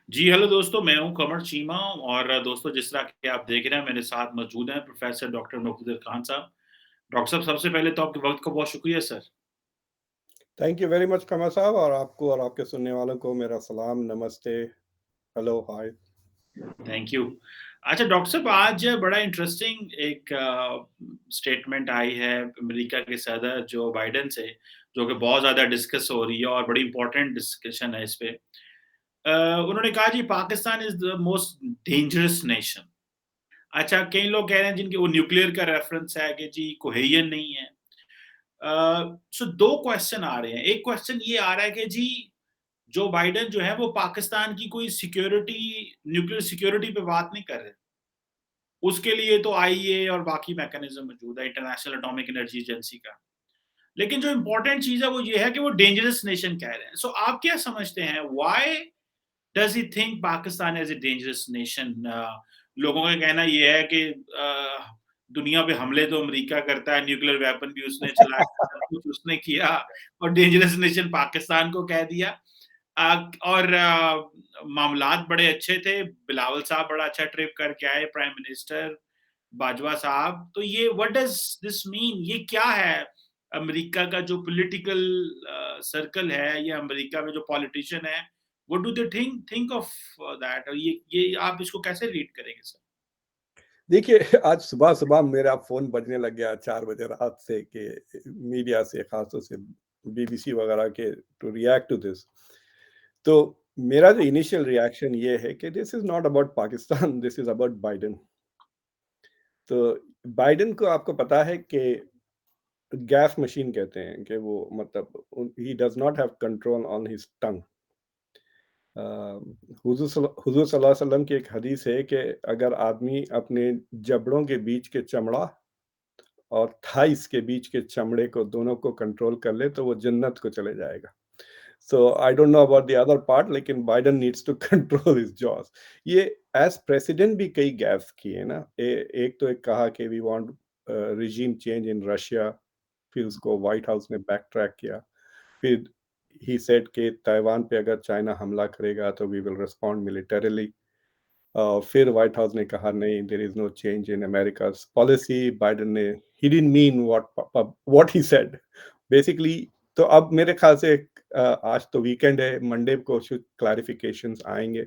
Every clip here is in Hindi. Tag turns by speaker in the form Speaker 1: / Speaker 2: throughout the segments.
Speaker 1: जी, हेलो दोस्तों, मैं हूँ कमर चीमा और दोस्तों जिस तरह के आप देख रहे हैं मेरे साथ मौजूद हैं प्रोफ़ेसर डॉक्टर मुक़्तदिर खान साहब। डॉक्टर साहब सबसे पहले तो आपके वक़्त का बहुत शुक्रिया sir.
Speaker 2: Thank you very much Qamar साहब और आपको और आपके सुनने वालों को मेरा सलाम, नमस्ते, हेलो, हाय।
Speaker 1: Thank you. अच्छा डॉक्टर साहब आज बड़ा इंटरेस्टिंग एक स्टेटमेंट आई है अमेरिका के सदर जो बाइडेन से, जो कि बहुत ज़्यादा डिस्कस हो रही है और बड़ी इम्पोर्टेंट डिस्कशन है इस पे। उन्होंने कहा जी Pakistan is the most dangerous nation. अच्छा कई लोग कह रहे हैं जिनके वो न्यूक्लियर का रेफ़रेंस है कि जी कोहेजन नहीं है। सो 2 क्वेश्चन आ रहे हैं। एक क्वेश्चन ये आ रहा है कि जी जो बाइडेन जो है वो पाकिस्तान की कोई सिक्योरिटी न्यूक्लियर सिक्योरिटी पे बात नहीं कर रहे। उसके लिए तो आईईए और बाकी मैकेनिज़्म मौजूद है इंटरनेशनल एटॉमिक एनर्जी एजेंसी का। लेकिन जो इम्पोर्टेंट चीज़ है वो ये है कि वो डेंजरस नेशन कह रहे हैं। सो आप क्या समझते हैं why does he think Pakistan is a dangerous nation? लोगों का कहना ये है कि दुनिया पे हमले तो अमेरिका करता है, न्यूक्लियर वेपन भी उसने चलाया, सब कुछ उसने किया और डेंजरस नेशन पाकिस्तान को कह दिया। और मामलात बड़े अच्छे थे, बिलावल साहब बड़ा अच्छा ट्रिप करके आए, प्राइम मिनिस्टर, बाजवा साहब। तो ये व्हाट डज़ दिस मीन? ये क्या है? अमेरिका का जो पॉलिटिकल सर्कल है या अमेरिका में जो पॉलिटिशियन है, what do they think of that? और ये आप इसको कैसे रीड करेंगे सर?
Speaker 2: देखिए, आज सुबह-सुबह मेरा फ़ोन बजने लग गया 4 बजे रात से कि मीडिया से, ख़ासतौर से बीबीसी वगैरह के टू रिएक्ट टू दिस। तो मेरा जो इनिशियल रिएक्शन ये है कि this is not about Pakistan, this is about Biden. तो बाइडेन को आपको पता है कि गैस मशीन कहते हैं कि वो मतलब ही does not have control on his tongue. Uh, हुज़ूर सल्लल्लाहु अलैहि वसल्लम की एक हदीस है कि अगर आदमी अपने जबड़ों के बीच के चमड़ा और थाइस के बीच के चमड़े को दोनों को कंट्रोल कर ले तो वो जन्नत को चले जाएगा। So I don't know about the other part लेकिन Biden needs to control his jaws. ये एज़ प्रेसिडेंट भी कई गैफ़्स किए हैं ना। एक तो एक कहा कि we want regime change in Russia, फिर उसको व्हाइट हाउस ने बैक ट्रैक किया। फिर ही सेड कि ताइवान पे अगर चाइना हमला करेगा तो वी विल रिस्पॉन्ड मिलिटरीली। फिर व्हाइट हाउस ने कहा नहीं there is no change in अमेरिका's पॉलिसी। बाइडेन ने ही didn't mean what he said basically. तो अब मेरे ख्याल से आज तो वीकेंड है, मंडे को कुछ क्लैरिफिकेशंस आएंगे।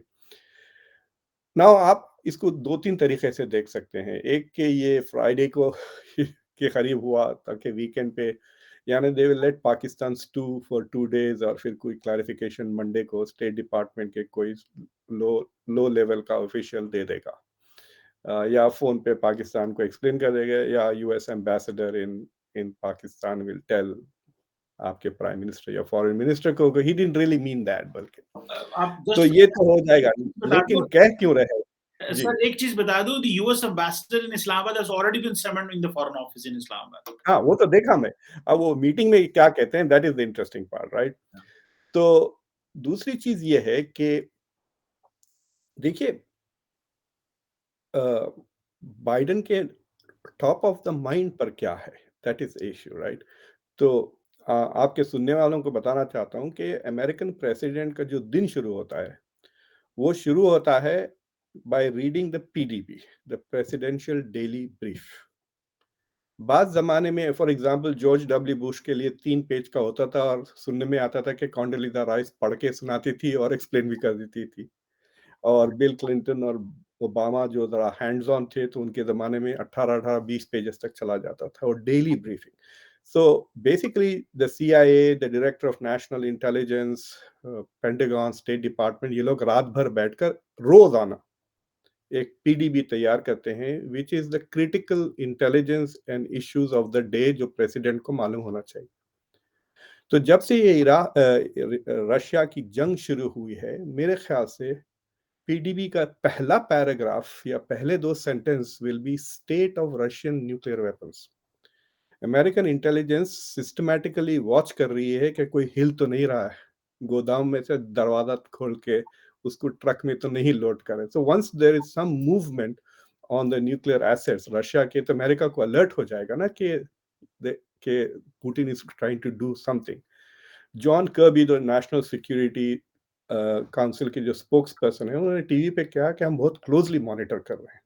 Speaker 2: नाउ आप इसको 2-3 तरीके से देख सकते हैं। एक कि ये फ्राइडे को के करीब हुआ ताकि वीकेंड पे यानी they will let Pakistan stew for 2 days और फिर कोई क्लैरिफिकेशन मंडे को स्टेट डिपार्टमेंट के कोई लो लो लेवल का ऑफिशियल दे देगा। या फ़ोन पे पाकिस्तान को एक्सप्लेन कर देगा या US ambassador in in Pakistan will tell आपके प्राइम मिनिस्टर या फॉरेन मिनिस्टर को he didn't really mean that बल्कि।
Speaker 1: आप
Speaker 2: तो
Speaker 1: जस्ट
Speaker 2: ये तो हो जाएगा,
Speaker 1: बता
Speaker 2: लेकिन
Speaker 1: दो
Speaker 2: कह क्यों रहे? जी।
Speaker 1: सर एक चीज़ बता दूँ the US ambassador in Islamabad has already been summoned in the foreign office in Islamabad.
Speaker 2: हाँ, वो तो देखा मैं। अब वो मीटिंग में क्या कहते हैं that is the interesting part, right? तो दूसरी चीज़ ये है कि देखिए अ, बाइडेन के टॉप ऑफ द माइंड पर क्या है? That is the issue, right? तो आपके सुनने वालों को बताना चाहता हूँ कि अमेरिकन प्रेसिडेंट का जो दिन शुरू होता है, वो शुरू होता है by reading the PDB, the presidential daily brief. बाद ज़माने में for example George W Bush के लिए 3 पेज का होता था और सुनने में आता था कि कॉन्डोलीज़ा राइस पढ़ के सुनाती थी और एक्सप्लेन भी कर देती थी। और बिल क्लिंटन और ओबामा जो ज़रा हैंड्स ऑन थे, तो उनके ज़माने में 18-18, 20 पेजेज़ तक चला जाता था और daily briefing. So basically the CIA, the director of national intelligence, pentagon, state department ये लोग रात भर बैठकर रोज़ाना एक पीडीबी तैयार करते हैं which is the critical intelligence and issues of the day जो प्रेसिडेंट को मालूम होना चाहिए। तो जब से ये रशिया की जंग शुरू हुई है, मेरे ख्याल से पीडीबी का पहला पैराग्राफ या पहले 2 sentence will be state of Russian nuclear weapons. American intelligence systematically watch कर रही है कि कोई हिल तो नहीं रहा है, गोदाम में से दरवाजा खोल के उसको ट्रक में तो नहीं लोड कर रहे। So once there is some movement on the nuclear assets Russia के, तो अमेरिका को अलर्ट हो जाएगा ना कि Putin is trying to do something. John Kirby the National Security Council के जो स्पोक्स पर्सन है, उन्होंने टीवी पे कहा कि हम बहुत क्लोज़ली मॉनिटर कर रहे हैं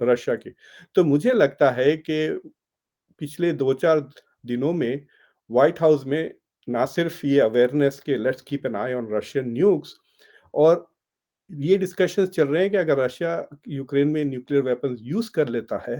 Speaker 2: रशिया की। तो मुझे लगता है कि पिछले 2-4 दिनों में व्हाइट हाउस में ना सिर्फ ये अवेयरनेस के let's keep an I on Russian news, और ये डिस्कशंस चल रहे हैं कि अगर रशिया यूक्रेन में न्यूक्लियर वेपन्स यूज़ कर लेता है,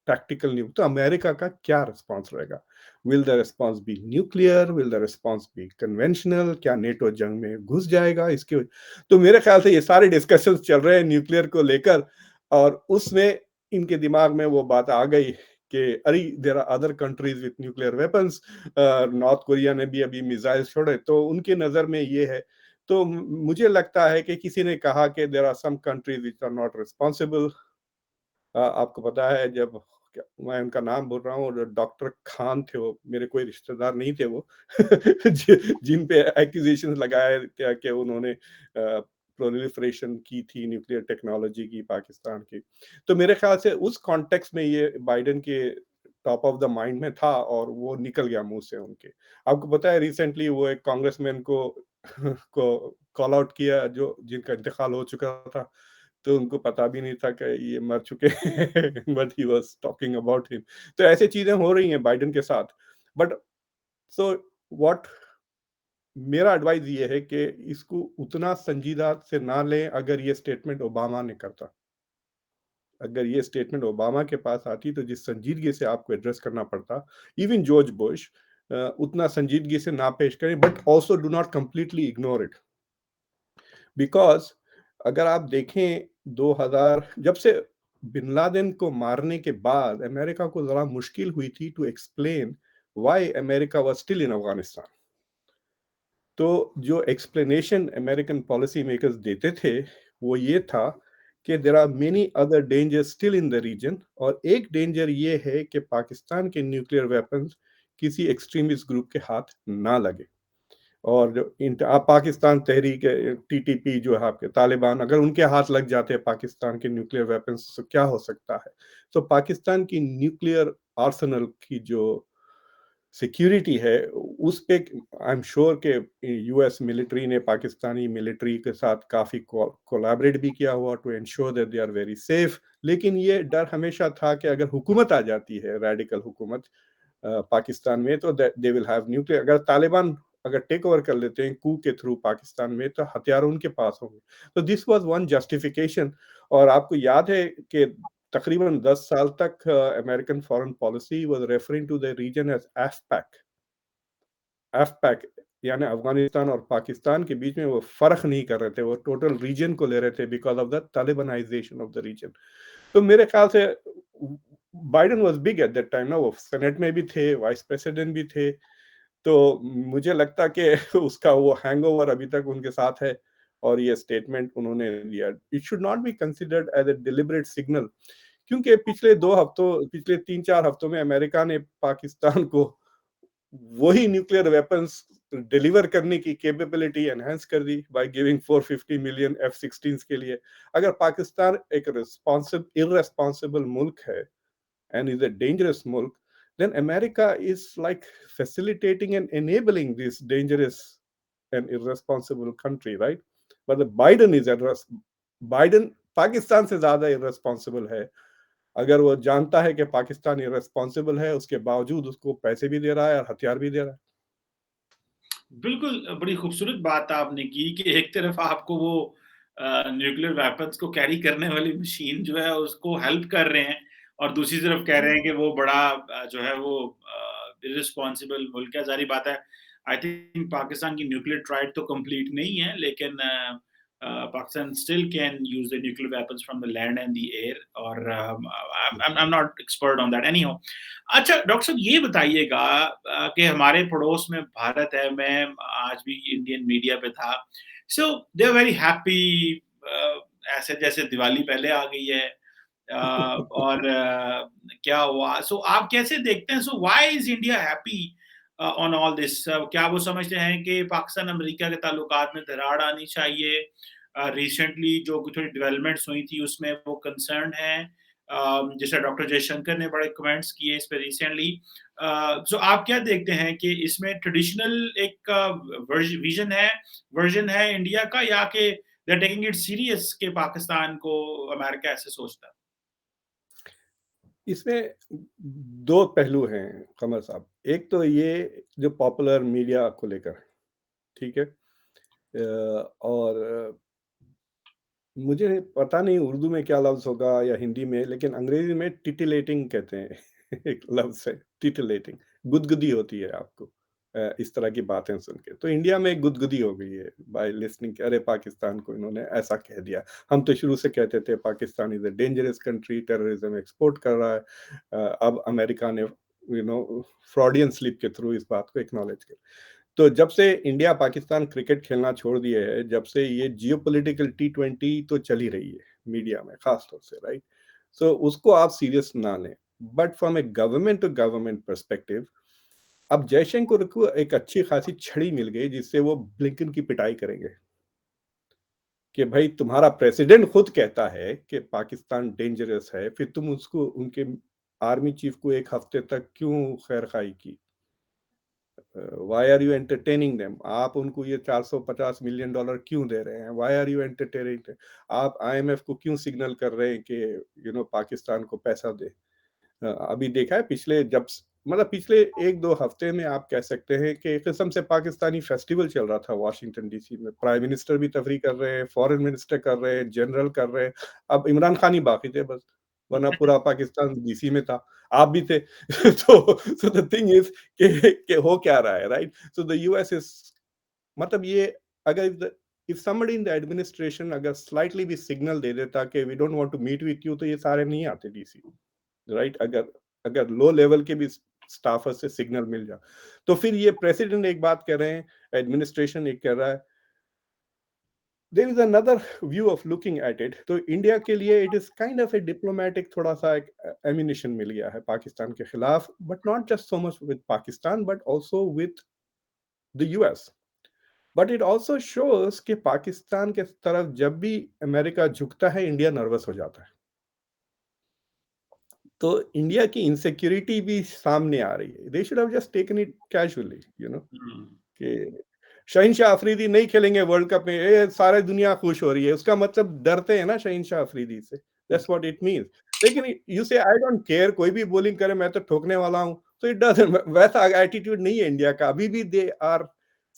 Speaker 2: टैक्टिकल न्यूक्लियर, तो अमेरिका का क्या रिस्पॉन्स रहेगा? Will the response be nuclear? Will the response be conventional? क्या नेटो जंग में घुस जाएगा? इसके तो मेरे ख्याल से ये सारे डिस्कशंस चल रहे हैं न्यूक्लियर को लेकर, और उसमें इनके दिमाग में वो बात आ गई कि अरे there are other countries with nuclear weapons, North Korea ने भी अभी मिसाइल छोड़े, तो उनकी नज़र में ये है। तो मुझे लगता है कि किसी ने कहा कि there are some countries which are not responsible. आपको पता है, जब क्या मैं उनका नाम भूल रहा हूँ, डॉक्टर खान थे, वो मेरे कोई रिश्तेदार नहीं थे वो जिन पे एक्यूजेशन लगाया क्या कि उन्होंने प्रोलिफरेशन की थी न्यूक्लियर टेक्नोलॉजी की पाकिस्तान की। तो मेरे ख्याल से उस कॉन्टेक्स्ट में ये बाइडेन के टॉप ऑफ द माइंड में था, और वो निकल गया मुंह से उनके। आपको पता है रिसेंटली वो एक कांग्रेसमैन को को कॉल आउट किया, जो जिनका इंतकाल हो चुका था, तो उनको पता भी नहीं था कि ये मर चुके हैं but he was talking about him. तो ऐसी चीजें हो रही हैं बाइडेन के साथ। बट सो व्हाट मेरा एडवाइस ये है कि इसको उतना संजीदा से ना लें। अगर ये स्टेटमेंट ओबामा ने करता, अगर ये स्टेटमेंट ओबामा के पास आती, तो जिस संजीदगी से आपको एड्रेस करना पड़ता, इवन जॉर्ज बुश, उतना संजीदगी से ना पेश करें, but also do not completely ignore it. Because अगर आप देखें 2000 जब से बिन लादेन को मारने के बाद अमेरिका को ज़रा मुश्किल हुई थी to explain why America was still in Afghanistan. तो जो एक्सप्लेनेशन अमेरिकन पॉलिसी मेकर्स देते थे, वो ये था कि there are many other dangers still in the region, और एक डेंजर ये है कि पाकिस्तान के न्यूक्लियर वेपन्स किसी एक्सट्रीमिस्ट ग्रुप के हाथ ना लगे। और जो पाकिस्तान तहरीक टीटीपी जो है आपके तालिबान, अगर उनके हाथ लग जाते हैं पाकिस्तान के न्यूक्लियर वेपन्स, तो क्या हो सकता है? तो पाकिस्तान की न्यूक्लियर आर्सेनल की जो सिक्योरिटी है, उस पे आई एम श्योर कि यूएस मिलिट्री ने पाकिस्तानी मिलिट्री के साथ काफ़ी कोलैबोरेट भी किया हुआ to ensure that they are very safe. लेकिन ये डर हमेशा था कि अगर हुकूमत आ जाती है, रेडिकल हुकूमत पाकिस्तान में, तो दे विल हैव न्यूक्लियर। अगर तालिबान अगर टेक ओवर कर लेते हैं कू के थ्रू पाकिस्तान में, तो हथियार उनके पास होंगे। तो दिस वाज वन जस्टिफिकेशन। और आपको याद है कि तकरीबन 10 साल तक American foreign policy was referring to the region as AfPak. AfPak यानी अफगानिस्तान और पाकिस्तान के बीच में वो फर्क नहीं कर रहे थे, वो टोटल रीजन को ले रहे थे because of the Talibanisation of the region. तो मेरे ख्याल से Biden was big at that time ना, वो सेनेट में भी थे, वाइस प्रेसिडेंट भी थे। तो मुझे लगता कि उसका वो हैंगओवर अभी तक उनके साथ है, और ये स्टेटमेंट उन्होंने लिया। It should not be considered as a deliberate signal, क्योंकि पिछले 3-4 हफ्तों में अमेरिका ने पाकिस्तान को वही न्यूक्लियर वेपन्स डिलीवर करने की कैपेबिलिटी एनहांस कर दी बाय गिविंग 450 मिलियन F-16 के लिए। अगर पाकिस्तान एक इर्रेस्पॉन्सिबल मुल्क है and is a dangerous mulk, then America is like facilitating and enabling this dangerous and irresponsible country, right? But the Biden is Biden Pakistan से ज्यादा irresponsible है। अगर वो जानता है कि पाकिस्तान irresponsible है, उसके बावजूद उसको पैसे भी दे रहा है और हथियार भी दे रहा है।
Speaker 1: बिल्कुल, बड़ी खूबसूरत बात आपने की कि एक तरफ आपको वो न्यूक्लियर वेपन्स को कैरी करने वाली मशीन जो है उसको हेल्प कर रहे हैं, और दूसरी तरफ कह रहे हैं कि वो बड़ा जो है वो इर्रेस्पॉन्सिबल मुल्क है। ज़ाहिर बात है, आई थिंक पाकिस्तान की न्यूक्लियर ट्राइड तो कंप्लीट नहीं है, लेकिन Pakistan still can use the nuclear weapons from the land and the air, और I am not expert on that anyhow. अच्छा डॉक्टर साहब, ये बताइएगा कि हमारे पड़ोस में भारत है, मैं आज भी इंडियन मीडिया पे था, सो दे आर वेरी हैप्पी, ऐसे जैसे दिवाली पहले आ गई है, और क्या हुआ, सो आप कैसे देखते हैं, so why is India happy on all this? क्या वो समझते हैं कि पाकिस्तान अमेरिका के ताल्लुकात में दरार आनी चाहिए? रिसेंटली जो थोड़ी डेवलपमेंट्स हुई थी उसमें वो कंसर्न है, जैसे डॉक्टर जयशंकर ने बड़े कमेंट्स किए इस पे रिसेंटली। सो आप क्या देखते हैं कि इसमें ट्रेडिशनल एक विजन है वर्जन है इंडिया का, या कि they are taking it serious कि पाकिस्तान को अमेरिका ऐसे सोचता है?
Speaker 2: इसमें 2 पहलू हैं कमर साहब। एक तो ये जो पॉपुलर मीडिया को लेकर, ठीक है? और मुझे पता नहीं उर्दू में क्या लफ्ज़ होगा या हिंदी में, लेकिन अंग्रेज़ी में टिटिलेटिंग कहते हैं। एक लफ्ज़ है टिटिलेटिंग, गुदगुदी होती है आपको इस तरह की बातें सुन के। तो इंडिया में गुदगुदी हो गई है बाय लिस्टनिंग, अरे पाकिस्तान को इन्होंने ऐसा कह दिया। हम तो शुरू से कहते थे Pakistan is a dangerous country, terrorism export कर रहा है। अब अमेरिका ने फ्रॉडियन स्लिप के थ्रू इस बात को एक्नॉलेज किया। तो जब से इंडिया पाकिस्तान क्रिकेट खेलना छोड़ दिए है, जब से ये जियोपॉलिटिकल टी20 तो चल ही रही है मीडिया में खास तौर से, राइट? सो उसको आप सीरियस ना लें। But from a government to government perspective, अब जयशंकर को एक अच्छी खासी छड़ी मिल गई जिससे वो ब्लिंकन की पिटाई करेंगे कि भाई तुम्हारा प्रेसिडेंट खुद कहता है कि पाकिस्तान डेंजरस है, फिर तुम उसको उनके आर्मी चीफ को एक हफ्ते तक क्यों खैरखाई की? Why are you entertaining them? आप उनको ये 450 मिलियन डॉलर क्यों दे रहे हैं? Why are you entertaining them? आप आईएमएफ को क्यों सिग्नल कर रहे हैं कि पाकिस्तान को पैसा दे? अभी देखा है पिछले मतलब पिछले 1-2 हफ्ते में आप कह सकते हैं कि एक किस्म से पाकिस्तानी फेस्टिवल चल रहा था वॉशिंगटन डीसी में। प्राइम मिनिस्टर भी तकरीर कर रहे हैं, फॉरेन मिनिस्टर कर रहे हैं, जनरल कर रहे हैं। अब इमरान खान ही बाकी थे बस, वरना पूरा पाकिस्तान डीसी में था। आप भी थे। सो द थिंग इज़ कि हो क्या रहा है, right? So the US is मतलब ये अगर if somebody in the administration अगर स्लाइटली भी सिग्नल दे देता कि we don't want to meet with you, तो ये सारे नहीं आते डीसी। राइट? अगर अगर लो लेवल के भी स्टाफर से सिग्नल मिल जाए, तो फिर ये प्रेसिडेंट एक बात कह रहे हैं, एडमिनिस्ट्रेशन एक कह रहा है। There is another view of looking at it. तो इंडिया के लिए it is kind of a diplomatic थोड़ा सा एक एमिनिशन मिल गया है पाकिस्तान के खिलाफ, but not just so much with Pakistan but also with the US. But it also shows कि पाकिस्तान के तरफ जब भी अमेरिका झुकता है, इंडिया नर्वस हो जाता है। तो इंडिया की इनसिक्योरिटी भी सामने आ रही है। They should have just taken it casually,
Speaker 1: हुँ।
Speaker 2: कि शहीनशाह अफरीदी नहीं खेलेंगे वर्ल्ड कप में, सारी दुनिया खुश हो रही है, उसका मतलब डरते हैं ना शहीनशाह अफरीदी से। That's what it means. लेकिन यू से आई डोंट केयर, कोई भी बॉलिंग करे मैं तो ठोकने वाला हूँ, तो इट डजंट वैसा एटीट्यूड नहीं है इंडिया का। अभी भी they are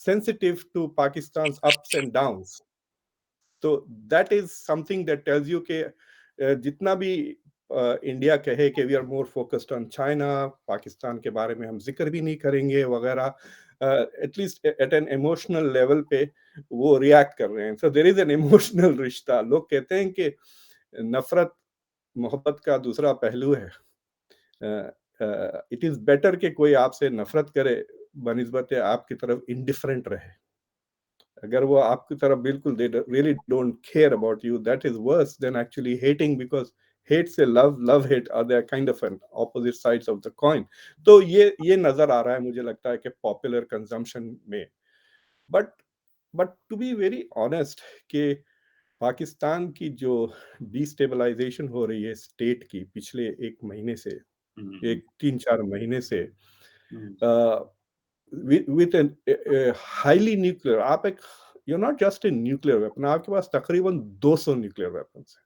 Speaker 2: sensitive to Pakistan's ups and downs. तो that is something that tells you कि जितना भी इंडिया कहे कि we are more focused on China, Pakistan के बारे में हम जिक्र भी नहीं करेंगे वगैरह, at least at an emotional level पे वो रिएक्ट कर रहे हैं। So there is an emotional रिश्ता। लोग कहते हैं कि नफरत मोहब्बत का दूसरा पहलू है। इट इज बेटर कि कोई आपसे नफरत करे बनिस्बत आपकी तरफ इंडिफरेंट रहे। अगर वो आपकी तरफ बिल्कुल they really don't care about you, that is worse than actually hating, because hate से love hate are they kind of an opposite sides of the coin. तो ये नजर आ रहा है मुझे लगता है कि पॉपुलर कंजम्पशन में। But but to be very honest कि पाकिस्तान की जो डिस्टेबलाइजेशन हो रही है स्टेट की पिछले 1 महीने से,
Speaker 1: हुँ,
Speaker 2: एक 3-4 महीने से,
Speaker 1: हुँ,
Speaker 2: with an highly nuclear, आप एक you're not just a nuclear weapon, आपके पास तकरीबन 200 न्यूक्लियर वेपन्स हैं।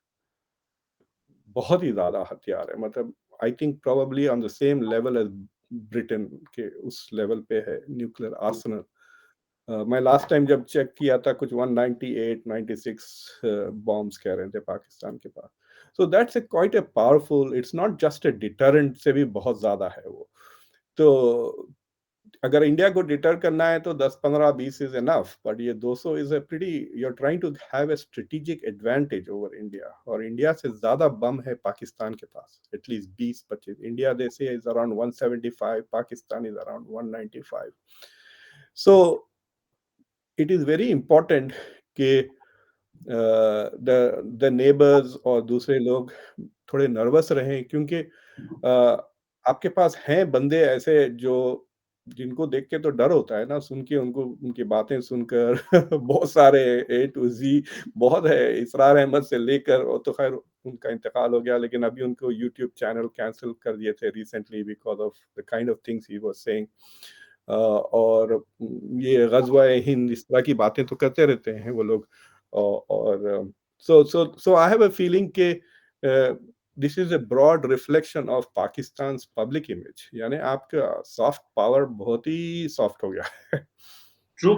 Speaker 2: बहुत ही ज्यादा हथियार है, मतलब I think probably on the same level as Britain के उस लेवल पे है न्यूक्लियर आर्सेनल। मैं लास्ट टाइम जब चेक किया था कुछ 198 96 बॉम्ब्स कह रहे थे पाकिस्तान के पास। So that's a quite a powerful, it's not just a deterrent से भी बहुत ज्यादा है वो। तो अगर इंडिया को डिटर करना है तो 10 15 20 इज एनफ, बट ये 200 is a pretty, you are trying to have a strategic advantage over India. और इंडिया से ज्यादा बम है पाकिस्तान के पास, एटलीस्ट 20-25। इंडिया दे से is around 175, Pakistan is around 195। So it is very important कि द नेबर्स और दूसरे लोग थोड़े नर्वस रहें, क्योंकि आपके पास हैं बंदे ऐसे जो जिनको देख के तो डर होता है ना, सुन के उनको, उनकी बातें सुनकर बहुत सारे ए टू ज़ी बहुत है, इसरार अहमद से लेकर, वो तो खैर उनका इंतकाल हो गया, लेकिन अभी उनको यूट्यूब चैनल कैंसल कर दिए थे recently because of the kind of things he was saying. और ये ग़ज़वा-ए हिंद इस तरह की बातें तो करते रहते हैं वो लोग। और so I have a feeling कि this is a broad reflection of Pakistan's public image, यानी आपका सॉफ्ट पावर बहुत ही सॉफ्ट हो गया है।
Speaker 1: True,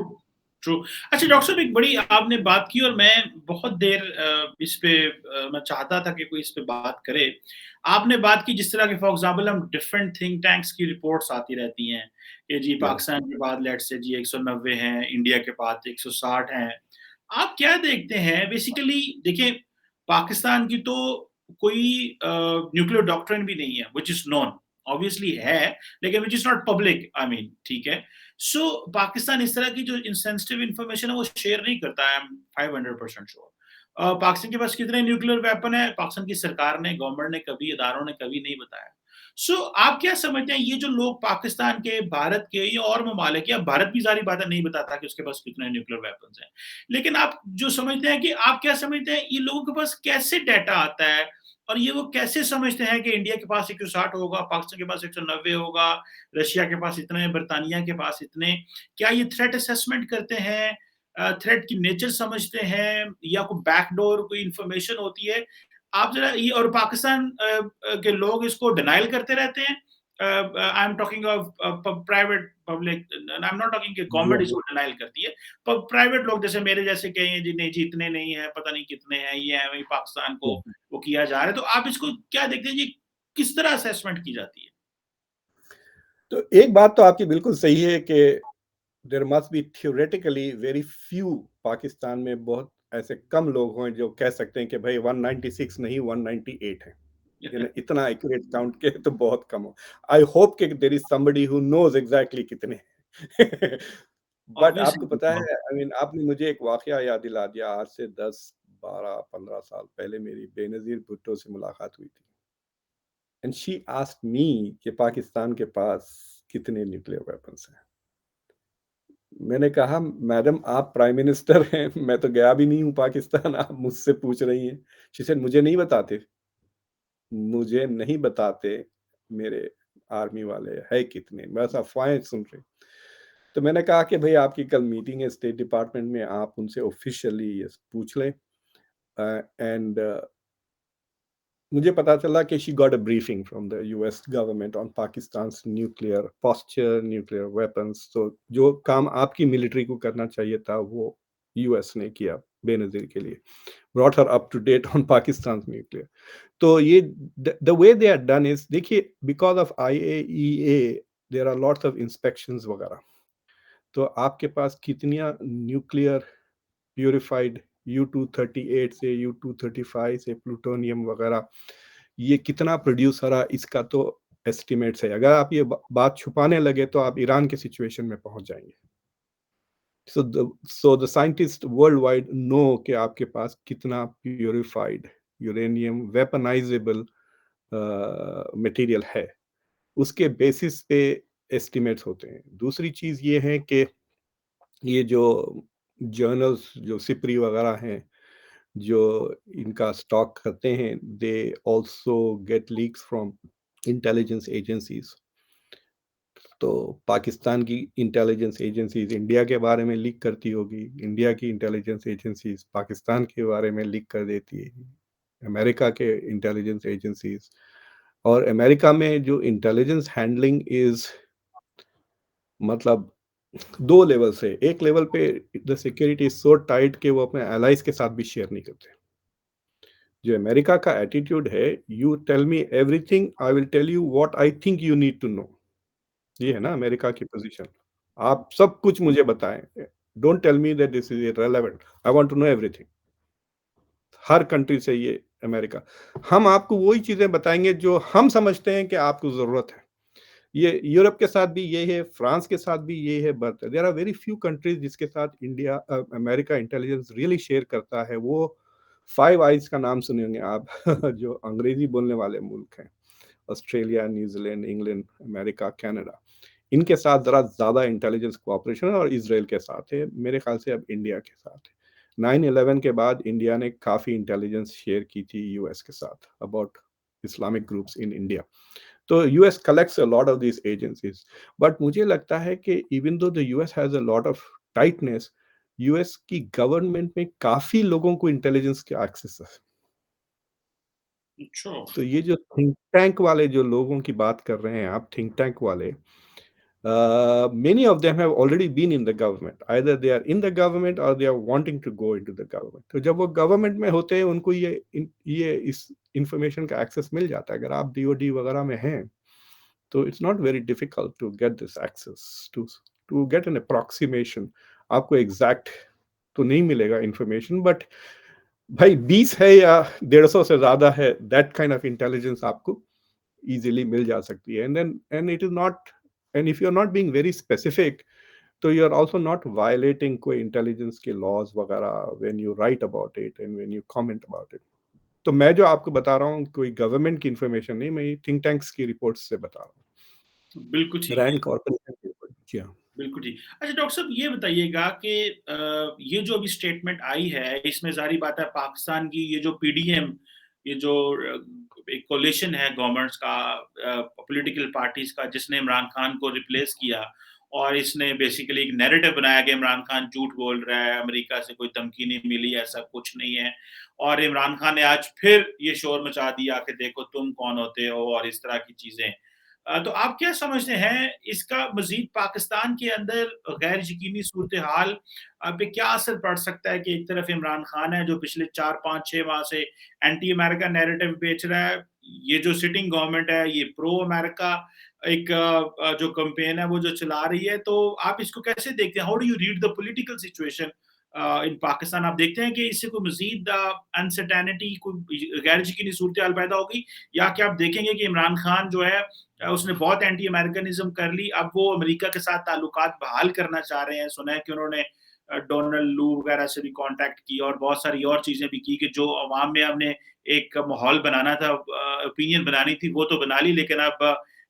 Speaker 1: true. अच्छा डॉक्टर साहब, एक बड़ी आपने बात की और मैं बहुत देर इस पे मैं चाहता था कि कोई इस पे बात करे। आपने बात की जिस तरह के फॉर एग्ज़ाम्पल हम डिफरेंट थिंक टैंक्स की रिपोर्ट्स आती रहती हैं, कि जी
Speaker 2: या
Speaker 1: पाकिस्तान के बाद लेट्स से जी 190 हैं, इंडिया के पास 160 हैं। आप क्या देखते हैं बेसिकली देखिए, पाकिस्तान की तो कोई न्यूक्लियर डॉक्ट्रिन भी नहीं है, व्हिच इज़ नोन, ऑब्वियसली है, लेकिन which is not public, I mean ठीक है। सो पाकिस्तान इस तरह की जो सेंसिटिव इन्फॉर्मेशन है वो शेयर नहीं करता है, आई एम 500% श्योर। पाकिस्तान के पास कितने न्यूक्लियर वेपन है, पाकिस्तान की सरकार ने, गवर्नमेंट ने कभी, इदारों ने कभी नहीं बताया। सो आप क्या समझते हैं ये जो लोग पाकिस्तान के, भारत के या और ममालिक, या भारत भी सारी बातें नहीं बताता कि उसके पास कितने न्यूक्लियर वेपन्स हैं, लेकिन आप जो समझते हैं कि आप क्या समझते हैं ये लोगों के पास कैसे डाटा आता है, और ये वो कैसे समझते हैं कि इंडिया के पास 160 होगा, पाकिस्तान के पास 190 होगा, रशिया के पास इतने, बर्तानिया के पास इतने? क्या ये थ्रेट असेसमेंट करते हैं? थ्रेट की नेचर समझते हैं, या कोई बैकडोर कोई इंफॉर्मेशन होती है? आप ज़रा ये, और पाकिस्तान के लोग इसको डिनायल करते रहते हैं। I am talking of private public, I am not talking कि
Speaker 2: या
Speaker 1: गवर्नमेंट इसको डिनायल करती है। पर प्राइवेट लोग जैसे मेरे जैसे कहें जी नहीं जी इतने नहीं है, पता नहीं कितने हैं, ये है वही पाकिस्तान को वो किया जा रहा है। तो आप इसको क्या देखते हैं जी, किस तरह असेसमेंट की जाती है?
Speaker 2: तो एक बात तो आपकी बिल्कुल सही है कि there must be theoretically very few, Pakistan में बहुत ऐसे कम लोग हों जो कह सकते हैं कि भाई 196 नहीं 198 है। यू नो इतना एक्यूरेट काउंट के तो बहुत कम हो। आई होप कि there is somebody who knows exactly कितने हैं। बट आपको
Speaker 1: ऑब्वियसली।
Speaker 2: पता है, आई मीन आपने मुझे एक वाकया याद दिला दिया। आज से 10, 12, 15 साल पहले मेरी बेनज़ीर भुट्टो से मुलाकात हुई थी। एंड शी आस्क्ड मी कि पाकिस्तान के पास कितने न्यूक्लियर वेपन्स हैं। मैंने कहा मैडम आप प्राइम मिनिस्टर हैं, मैं तो गया भी नहीं हूँ पाकिस्तान, आप मुझसे पूछ रही हैं। शी सेड मुझे नहीं बताते, मुझे नहीं बताते मेरे आर्मी वाले है कितने, बस अफ़वाहें सुन रहे। तो मैंने कहा कि भई आपकी कल मीटिंग है स्टेट डिपार्टमेंट में, आप उनसे ऑफ़िशियली ये पूछ लें। एंड मुझे पता चला कि she got a briefing from the US government on Pakistan's nuclear posture, nuclear weapons. तो जो काम आपकी मिलिट्री को करना चाहिए था, वो यूएस ने किया बेनज़ीर के लिए। Brought her up to date on Pakistan's nuclear. तो ये the way they are done is, देखिए because of IAEA there are lots of inspections वगैरह। तो आपके पास कितनियाँ न्यूक्लियर प्यूरिफाइड U-238 से U-235 से प्लूटोनियम वगैरह ये कितना प्रोड्यूस हो रहा, इसका तो एस्टिमेट्स है। अगर आप ये बात छुपाने लगे तो आप ईरान के सिचुएशन में पहुंच जाएंगे। So the scientist worldwide know कि आपके पास कितना प्यूरिफाइड यूरेनियम वेपनाइजेबल मटेरियल है। उसके बेसिस पे एस्टिमेट्स होते हैं। दूसरी चीज ये है कि ये जो जर्नल्स जो सिपरी वगैरह हैं, जो इनका स्टॉक करते हैं, they also get leaks from intelligence agencies. तो पाकिस्तान की इंटेलिजेंस एजेंसीज इंडिया के बारे में लीक करती होगी, इंडिया की इंटेलिजेंस एजेंसीज पाकिस्तान के बारे में लीक कर देती है, अमेरिका के इंटेलिजेंस एजेंसीज। और अमेरिका में जो इंटेलिजेंस हैंडलिंग इज, मतलब दो लेवल से, एक लेवल पे the security is so tight कि वो अपने एलाइज के साथ भी शेयर नहीं करते। जो अमेरिका का एटीट्यूड है, you tell me everything, I will tell you what I think you need to know. ये है ना अमेरिका की पोजीशन। आप सब कुछ मुझे बताएं, don't tell me that this is irrelevant, I want to know everything. हर कंट्री से ये अमेरिका। हम आपको वही चीजें बताएंगे जो हम समझते हैं कि आपको जरूरत है। ये यूरोप के साथ भी ये है, फ्रांस के साथ भी ये है, but there are very few countries जिसके साथ India America intelligence really share करता है। वो फाइव आइज का नाम सुने होंगे आप जो अंग्रेजी बोलने वाले मुल्क हैं, Australia, New Zealand, England, America, Canada. इनके साथ ज़रा ज़्यादा इंटेलिजेंस कोऑपरेशन है और इज़राइल के साथ है, मेरे ख़्याल से अब इंडिया के साथ है। 9/11 के बाद इंडिया ने काफ़ी इंटेलिजेंस शेयर की थी यूएस के साथ about Islamic groups in India. तो US collects a lot of these agencies, but मुझे लगता है कि even though the US has a lot of tightness, US की गवर्नमेंट में काफ़ी लोगों को इंटेलिजेंस का एक्सेस है।
Speaker 1: अच्छा।
Speaker 2: तो ये जो थिंक टैंक वाले जो लोगों की बात कर रहे हैं आप, थिंक टैंक वाले, many of them have already been in the government. Either they are in the government or they are wanting to go into the government. तो जब वो गवर्नमेंट में होते हैं उनको ये इस इंफॉर्मेशन का एक्सेस मिल जाता है। अगर आप डीओडी वगैरह में हैं तो it's not very difficult to get this access to get an approximation. आपको एग्जैक्ट तो नहीं मिलेगा इंफॉर्मेशन, बट भाई 20 है या 150 से ज्यादा है, दैट काइंड ऑफ इंटेलिजेंस आपको इजीली मिल जा सकती है। And it is not, and if you are not being very specific, तो you are also not violating कोई इंटेलिजेंस के लॉज वगैरह when you write about it and when you comment about it. तो मैं जो आपको बता रहा हूँ कोई गवर्नमेंट की इंफॉर्मेशन नहीं, मैं थिंक टैंक्स की रिपोर्ट्स से बता रहा हूँ,
Speaker 1: बिल्कुल ठीक है।
Speaker 2: रैंड कॉर्पोरेशन की रिपोर्ट। जी हाँ।
Speaker 1: बिल्कुल ठीक। अच्छा डॉक्टर साहब ये बताइएगा कि ये जो अभी स्टेटमेंट आई है, इसमें ज़ाहिर बात है पाकिस्तान की ये जो पीडीएम, ये जो एक कोalition है गवर्नमेंट्स का, पॉलिटिकल पार्टीज़ का, जिसने इमरान खान को रिप्लेस किया और इसने बेसिकली एक नैरेटिव बनाया कि इमरान खान झूठ बोल रहा है, अमेरिका से कोई धमकी नहीं मिली, ऐसा कुछ नहीं है। और इमरान खान ने आज फिर ये शोर मचा दिया कि देखो तुम कौन होते हो और इस तरह की चीज़ें। तो आप क्या समझते हैं इसका मज़ीद पाकिस्तान के अंदर गैर यकीनी सूरत-ए-हाल पे क्या असर पड़ सकता है कि एक तरफ इमरान खान है जो पिछले 4, 5, 6 माह से एंटी अमेरिका नैरेटिव बेच रहा है। ये जो सिटिंग गवर्नमेंट है ये प्रो अमेरिका एक जो कैंपेन है वो जो चला रही है। तो आप इसको कैसे देखते हैं? How do you read the political situation in Pakistan? आप देखते हैं कि इससे कोई मज़ीद अनसर्टेनिटी, कोई गैर यकीनी सूरत-ए-हाल पैदा होगी? या क्या आप देखेंगे कि इमरान खान जो है उसने बहुत एंटी अमेरिकनिज़्म कर ली, अब वो अमेरिका के साथ ताल्लुकात बहाल करना चाह रहे हैं। सुना है कि उन्होंने डोनाल्ड लू वगैरह से भी कॉन्टैक्ट किया और बहुत सारी और चीज़ें भी की कि जो अवाम में हमने एक माहौल बनाना था, ओपिनियन बनानी थी, वो तो बना ली, लेकिन अब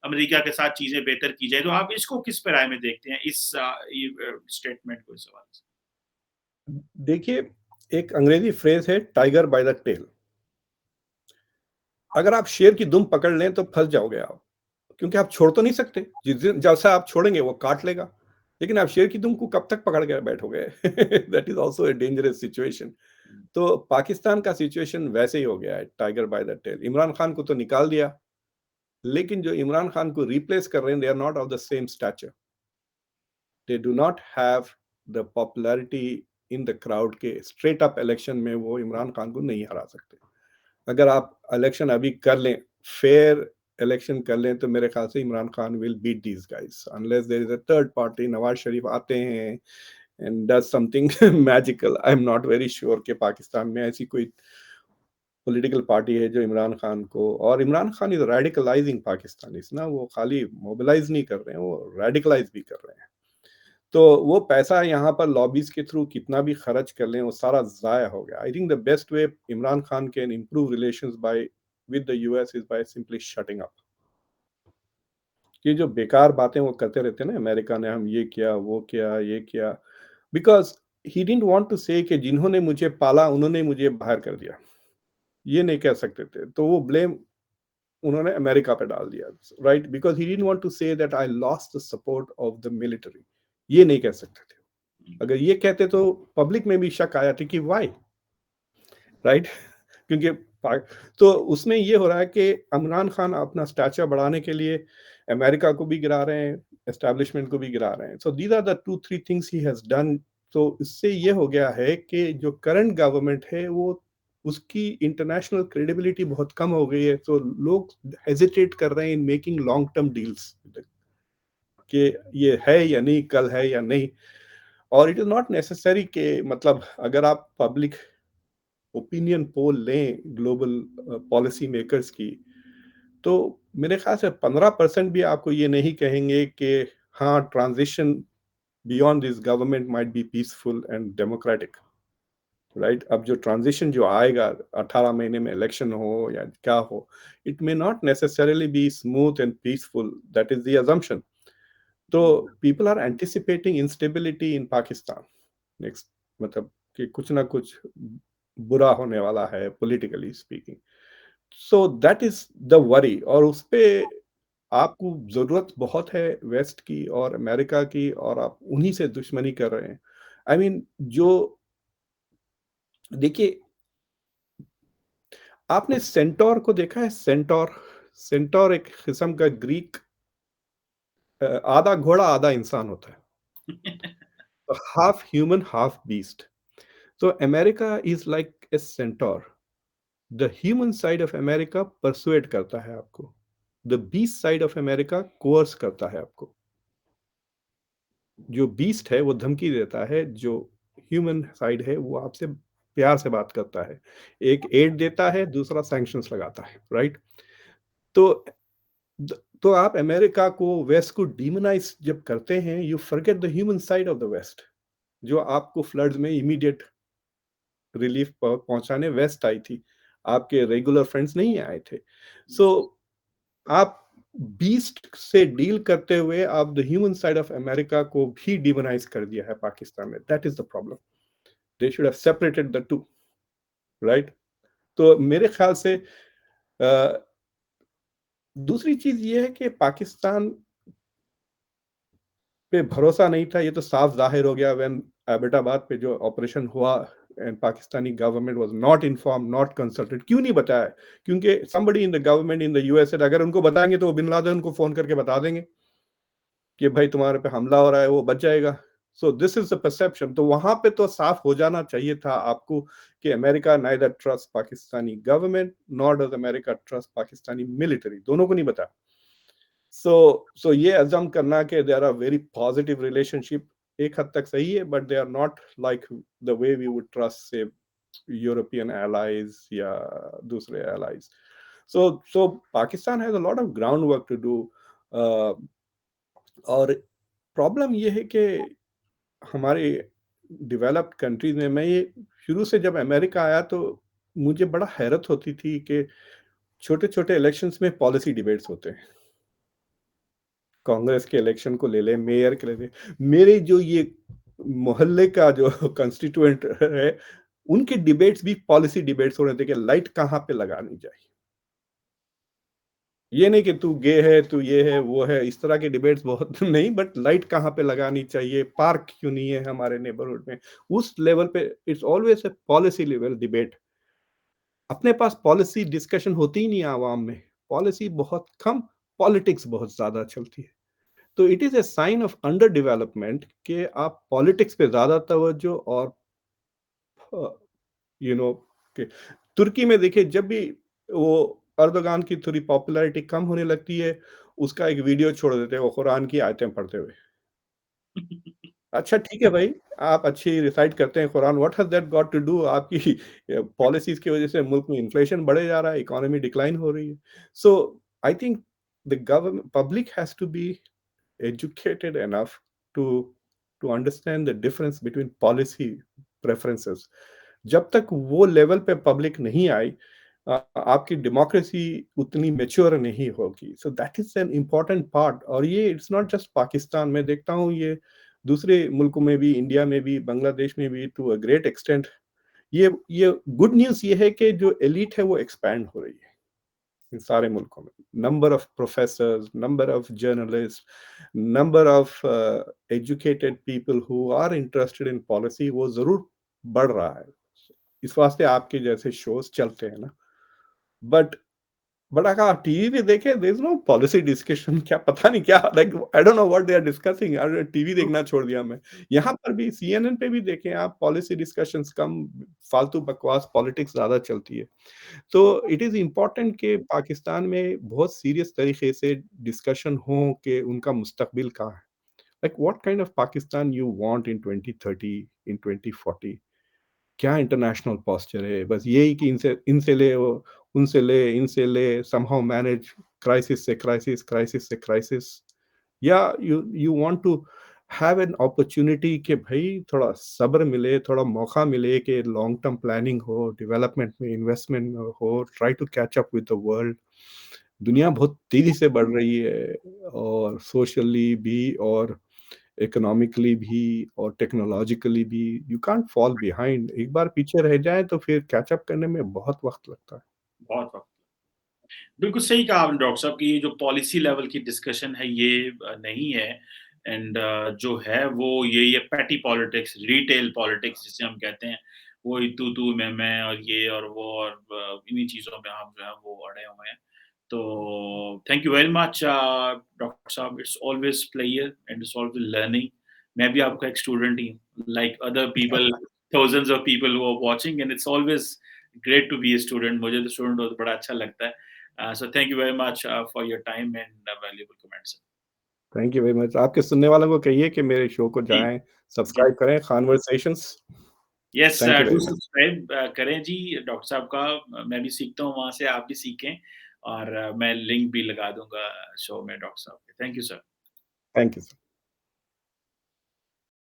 Speaker 1: अमेरिका के साथ चीज़ें बेहतर की जाए। तो आप इसको किस पे राय में देखते हैं, इस स्टेटमेंट को, इस हवाले से?
Speaker 2: देखिए, एक अंग्रेजी फ्रेज है टाइगर बाय द टेल। अगर आप शेर की दुम पकड़ लें तो फंस जाओगे आप, क्योंकि आप छोड़ तो नहीं सकते। जिस दिन जैसा आप छोड़ेंगे वो काट लेगा, लेकिन आप शेर की दुम को कब तक पकड़ के बैठोगे? That is also a dangerous situation. तो पाकिस्तान का सिचुएशन वैसे ही हो गया है, tiger by the tail. Imran Khan को तो निकाल दिया, लेकिन जो इमरान खान को रिप्लेस कर रहे हैं, they are not of the same stature. They do not have the popularity in the crowd के स्ट्रेट अप इलेक्शन में वो इमरान खान को नहीं हरा सकते। अगर आप इलेक्शन अभी कर लें, फेयर इलेक्शन कर लें, तो मेरे ख्याल से Imran Khan will beat these guys unless there is a third party, Nawaz Sharif आते हैं and does something magical. I am not very sure कि पाकिस्तान में ऐसी कोई पॉलिटिकल पार्टी है जो इमरान खान को, और इमरान खान इज रेडिकलाइजिंग पाकिस्तानीज ना, वो खाली मोबिलाइज नहीं कर रहे हैं, वो रेडिकलाइज भी कर रहे हैं। तो वो पैसा यहाँ पर लॉबीज के थ्रू कितना भी खर्च कर लें वो सारा जाया हो गया। I think the best way Imran Khan can improve relations by with the US is by simply shutting up. ये जो बेकार बातें वो करते रहते हैं ना, अमेरिका ने हम ये किया, वो किया, ये किया, because he didn't want to say कि जिन्होंने मुझे पाला उन्होंने मुझे बाहर कर दिया, ये नहीं कह सकते थे, तो वो ब्लेम उन्होंने अमेरिका पे डाल दिया, right? Because he didn't want to say that I lost the support of the military, ये नहीं कह सकते थे। अगर ये कहते तो पब्लिक में भी शक आया था कि वाई, राइट? क्योंकि तो उसमें ये हो रहा है कि इमरान खान अपना स्टैचर बढ़ाने के लिए अमेरिका को भी गिरा रहे हैं, एस्टैब्लिशमेंट को भी गिरा रहे हैं। So these are the 2-3 things he has done. तो इससे ये हो गया है कि जो करंट गवर्नमेंट है वो उसकी इंटरनेशनल क्रेडिबिलिटी बहुत कम हो गई है। तो लोग हेजिटेट कर रहे हैं in making long term deals कि ये है या नहीं, कल है या नहीं। और इट इज नॉट नेसेसरी कि मतलब अगर आप पब्लिक ओपिनियन पोल लें ग्लोबल पॉलिसी मेकर्स की, तो मेरे ख्याल से 15% भी आपको ये नहीं कहेंगे कि हाँ transition beyond this government might be peaceful and democratic, right? अब जो ट्रांजिशन जो आएगा 18 महीने में इलेक्शन हो या क्या हो, it may not necessarily be smooth and peaceful, that is the assumption. तो people are anticipating instability in Pakistan next, मतलब कि कुछ ना कुछ बुरा होने वाला है politically speaking. So that is the worry, और उस पे आपको जरूरत बहुत है वेस्ट की और अमेरिका की, और आप उन्हीं से दुश्मनी कर रहे हैं। आई I मीन जो देखिए, आपने सेंटोर को देखा है? सेंटोर, सेंटोर एक किस्म का ग्रीक, आधा घोड़ा आधा इंसान होता है, half human half beast. So America is like a centaur. The human side of America persuade करता है आपको, the beast side of America coerce करता है आपको। जो बीस्ट है वो धमकी देता है, जो ह्यूमन साइड है वो आपसे प्यार से बात करता है। एक एड देता है, दूसरा सैंक्शंस लगाता है, राइट? तो तो आप अमेरिका को, वेस्ट को डिमोनाइज जब करते हैं, you forget the human side of the west, जो आपको फ्लड्स में इमीडिएट रिलीफ पहुंचाने वेस्ट आई थी, आपके रेगुलर फ्रेंड्स नहीं आए थे। सो आप बीस्ट से डील करते हुए आप the human side of America को भी डिमोनाइज कर दिया है पाकिस्तान में। That is the problem, they should have separated the two, right? तो मेरे ख्याल से दूसरी चीज ये है कि पाकिस्तान पे भरोसा नहीं था, ये तो साफ जाहिर हो गया व्हेन एबटाबाद पे जो ऑपरेशन हुआ, and Pakistani government was not informed, not consulted. क्यों नहीं बताया? क्योंकि somebody in the government in the USA, अगर उनको बताएंगे तो वो बिन लादेन को फोन करके बता देंगे कि भाई तुम्हारे पे हमला हो रहा है, वो बच जाएगा। So this is the perception. तो वहां पे तो साफ हो जाना चाहिए था आपको कि America neither trust Pakistani government nor does America trust Pakistani military, दोनों को नहीं बता। सो ये अजम करना कि there are very positive relationship एक हद तक सही है, but they are not like the way we would trust say European allies या दूसरे allies. So Pakistan has a lot of groundwork to do. और प्रॉब्लम ये है कि हमारे डेवलप्ड कंट्रीज में, मैं ये शुरू से जब अमेरिका आया तो मुझे बड़ा हैरत होती थी कि छोटे छोटे इलेक्शंस में पॉलिसी डिबेट्स होते हैं। कांग्रेस के इलेक्शन को ले ले, मेयर के ले ले, मेरे जो ये मोहल्ले का जो कंस्टिट्यूएंट है, उनके डिबेट्स भी पॉलिसी डिबेट्स हो रहे थे कि लाइट कहाँ पे लगानी चाहिए। ये नहीं कि तू गे है, तू ये है, वो है, इस तरह के डिबेट्स बहुत नहीं, बट लाइट कहाँ पे लगानी चाहिए, पार्क क्यों नहीं है हमारे नेबरहुड में, उस लेवल पे it's always a policy level debate. अपने पास पॉलिसी डिस्कशन होती ही नहीं है आवाम में, पॉलिसी बहुत कम, पॉलिटिक्स बहुत ज्यादा चलती है। तो it is a sign of under development कि आप पॉलिटिक्स पे ज्यादा तवज्जो और यू नो कि तुर्की में देखिए, जब भी वो अर्दोगान की थोड़ी पॉपुलैरिटी कम होने लगती है, उसका एक वीडियो छोड़ देते हैं वो कुरान की आयतें पढ़ते हुए। अच्छा ठीक है भाई, आप अच्छी रिसाइट करते हैं कुरान, what has that got to do आपकी पॉलिसीज की वजह से मुल्क में इन्फ्लेशन बढ़े जा रहा है, इकोनॉमी डिक्लाइन हो रही है। So I think the government public has to be educated enough to to understand the difference between policy preferences. जब तक वो लेवल पे पब्लिक नहीं आई, आपकी डेमोक्रेसी उतनी मेच्योर नहीं होगी। सो that is an important part. और ये इट्स नॉट जस्ट पाकिस्तान में, देखता हूँ ये दूसरे मुल्कों में भी, इंडिया में भी, बांग्लादेश में भी टू अ ग्रेट एक्सटेंट। ये गुड न्यूज ये है कि जो एलिट है वो एक्सपैंड हो रही है इन सारे मुल्कों में। Number of professors, number of journalist, number of educated people who are interested in policy, वो जरूर बढ़ रहा है। इस वास्ते आपके जैसे शोज चलते हैं ना। बट अगर आप टीवी पे देखें, there is no policy discussion, क्या पता नहीं क्या, like I don't know what they are discussing. TV देखना छोड़ दिया मैं। यहाँ पर भी सीएनएन पे भी देखें आप, पॉलिसी डिस्कशंस कम, फालतू बकवास पॉलिटिक्स ज्यादा चलती है। तो इट इज इम्पोर्टेंट कि पाकिस्तान में बहुत सीरियस तरीके से डिस्कशन हो कि उनका मुस्तकबिल कहाँ है, like what kind of Pakistan you want in 2030, इन 2040। क्या इंटरनेशनल पोस्चर है? बस यही कि इनसे इनसे ले, वो उनसे ले, इनसे ले, समहाउ मैनेज क्राइसिस से क्राइसिस, क्राइसिस से क्राइसिस। या you want to have an opportunity कि भाई थोड़ा सब्र मिले, थोड़ा मौका मिले कि लॉन्ग टर्म प्लानिंग हो, डेवलपमेंट में इन्वेस्टमेंट हो, try to catch up with the world. दुनिया बहुत तेज़ी से बढ़ रही है और सोशली भी और इकोनॉमिकली भी और टेक्नोलॉजिकली भी। You can't fall behind. एक बार पीछे रह जाएँ तो फिर कैच अप करने में बहुत वक़्त लगता है।
Speaker 1: बहुत वक़्त। बिल्कुल सही कहा आपने डॉक्टर साहब कि ये जो पॉलिसी लेवल की डिस्कशन है ये नहीं है एंड जो है वो यही है पैटी पॉलिटिक्स, रिटेल पॉलिटिक्स जिसे हम कहते हैं, वही तू-तू, मैं और ये और वो और इन्हीं चीज़ों में हम जो है वो अड़े हुए हैं। तो thank you very much doctor साहब, it's always pleasure and it's always learning. मैं भी आपका एक स्टूडेंट ही हूँ, like other people, thousands of people who are watching and it's always great to be a student. मुझे तो स्टूडेंट हो तो बड़ा अच्छा लगता है। So thank you very much for your time and valuable comments.
Speaker 2: Thank you very much. आपके सुनने वालों को कहिए कि मेरे शो को
Speaker 1: जी,
Speaker 2: जाएँ,
Speaker 1: जी।
Speaker 2: सब्सक्राइब करें, conversations.
Speaker 1: Yes
Speaker 2: thank you
Speaker 1: do
Speaker 2: very much.
Speaker 1: Subscribe करें जी डॉक्टर साहब का। मैं भी सीखता हूँ वहाँ से, आप भी सीखें और मैं लिंक भी लगा दूँगा शो में डॉक्टर साहब के। Thank you sir.
Speaker 2: Thank you sir.